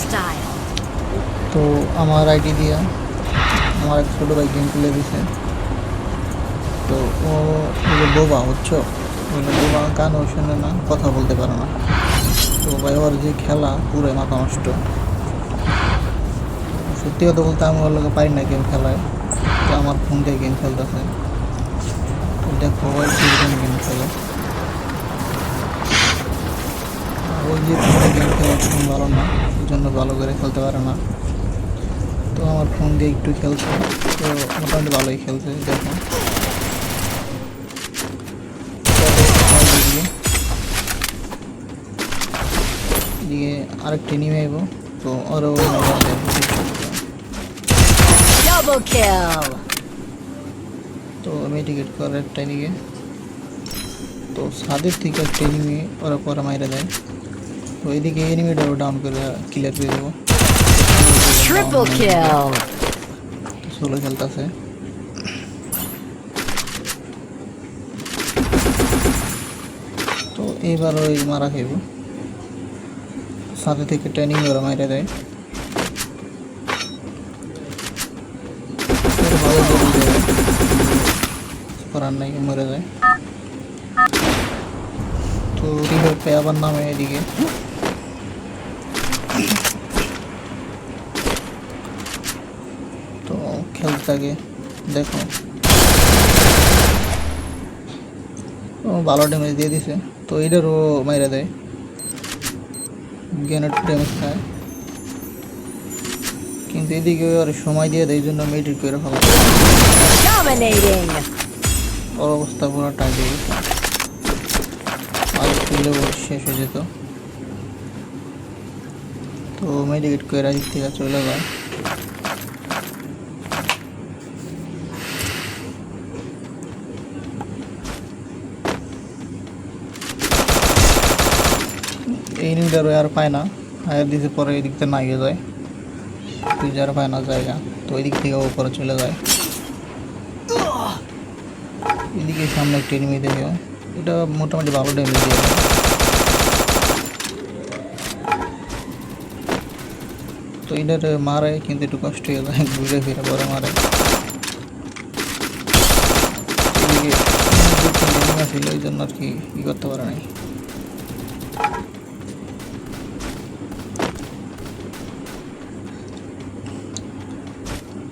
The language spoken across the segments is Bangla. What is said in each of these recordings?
style. তো আমার আইডি দিয়া আমার এক ছোটো ভাই গেম খেলে দিছে। তো ও হলো বোবা, বুঝছো, বোবা, গানও শোনে না, কথা বলতে পারে না। তো ভাই ওর যে খেলা পুরো মাথা নষ্ট। সত্যি কথা বলতে আমি ওর লোকে পারি না গেম খেলায়। তো আমার ফোন দিয়ে গেম খেলতেছে। দেখো ওই কীরকম গেম খেলে। ওই যে ফোনে গেম খেলার ফোন ভালো না, এই জন্য ভালো করে খেলতে পারে না। তো আমার ফোন দিয়ে একটু খেলছে, তো মোটামুটি ভালোই খেলছে। দেখো এদিকে আরেকটি নিয়ে আইব, তো ওরও Double kill. তো মেডিকেট করে একটা এদিকে। তো ছাদের থেকে একটা এনিমি ওরা পরে মাইরে দেয়। তো এদিকে এনিমিটারও ডাউন করে ক্লিয়ার করে দেবো। Triple kill. সোলো খেলতেছে। তো এইবার ওই মারা খাইব, সাথে থেকে ট্রেনিং ওরা মাইরে দেয়। ভালো করার নাই, মরে যায়। তো রিভার পেয়ে আবার নামে এদিকে। তো খেলতে থাকে, দেখো ও ভালো ড্যামেজ দিয়ে দিছে। তো এটারও মাইরা দেয়, গ্রেনেড ড্যামেজ খায়। কিন্তু এদিকে আর সময় দিয়ে দেয়, এই জন্য মেডিট করে ফেলা। Dominating. ওর অবস্থা পুরো টাইট হয়ে গেছে, আর খেললে ওর শেষ হয়ে যেত। তো মেডিকেট করে দিক থেকে চলে যায়। এই নিউটারও আর পায় না, আয়ের দিকে পরে এই দিক থেকে নাইয়ে যায়, তুই যার পায় না জায়গা। তো ওই দিক থেকে উপরে চলে যায়। এদিকে সামনে একটা এনিমি দেখে, এটা মোটামুটি ভালো ড্যামেজ দিয়ে দেয়। তো এটার মারে কিন্তু একটু কষ্ট হয়ে যায়, ঘুরে ফিরে পরে মারে। এদিকে এনিমি ছিল, এই জন্য আর কি ই করতে পারে নাই।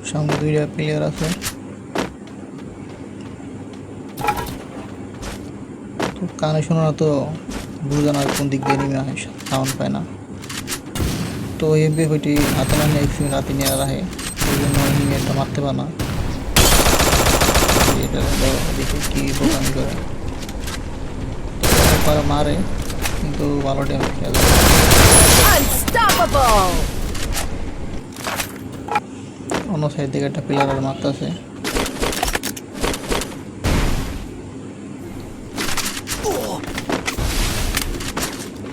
সামনে দুইটা প্লেয়ার আছে। তো কানে শোনো না, তো বুঝে না কোন দিক দিয়ে নেমে আসে, সাউন্ড পায় না। তো এমবি হইটি হাতে না নিয়ে একটু রাতে নিয়ে রাখে, ওই জন্য এনিমি একটা মারতে পারে না। এটা দেখে কি বোকামি করে, পরে মারে কিন্তু ভালো ড্যামেজ খেয়ে যায়। Unstoppable. অন্য সাইড থেকে একটা প্লেয়ার আর মারতেছে।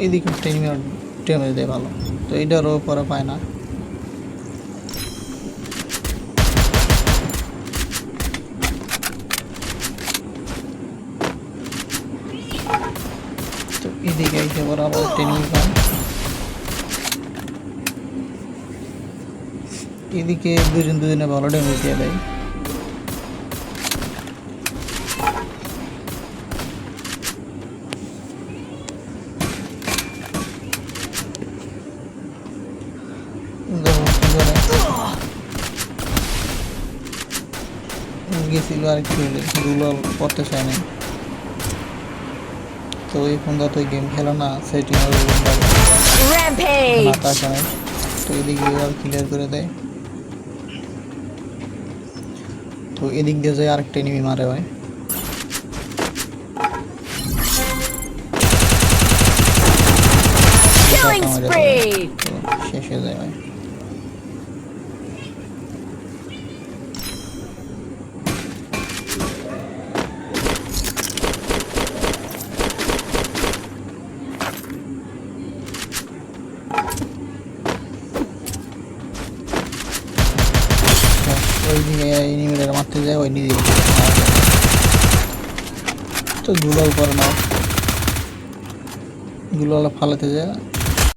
এদিকে একটা এনিমি ড্যামেজ দেয় ভালো, তো এইটারও পরে পায় না। তো এদিকে এসে পরে আবার একটা এনিমি পায়। এদিকে দুজনে ভালো ড্যামেজ দিয়ে দেয়। গেছিল আর একটু রুল করতে চায় না। তো এই ফোনটা তো গেম খেলো না, সেটিং Rampage. আসে নাই। তো এদিকে আর ক্লিয়ার করে দেয়। তো এদিক দিয়ে যায় আরেকটা এনিমি মারে হয়। Killing spree. তো শেষ হয়ে যায় ভাই। ওই দিকে এনিমিটার মারতে যায়, ওই নিজে তো গুলাল করে না, গুলাল ফালাতে যায়।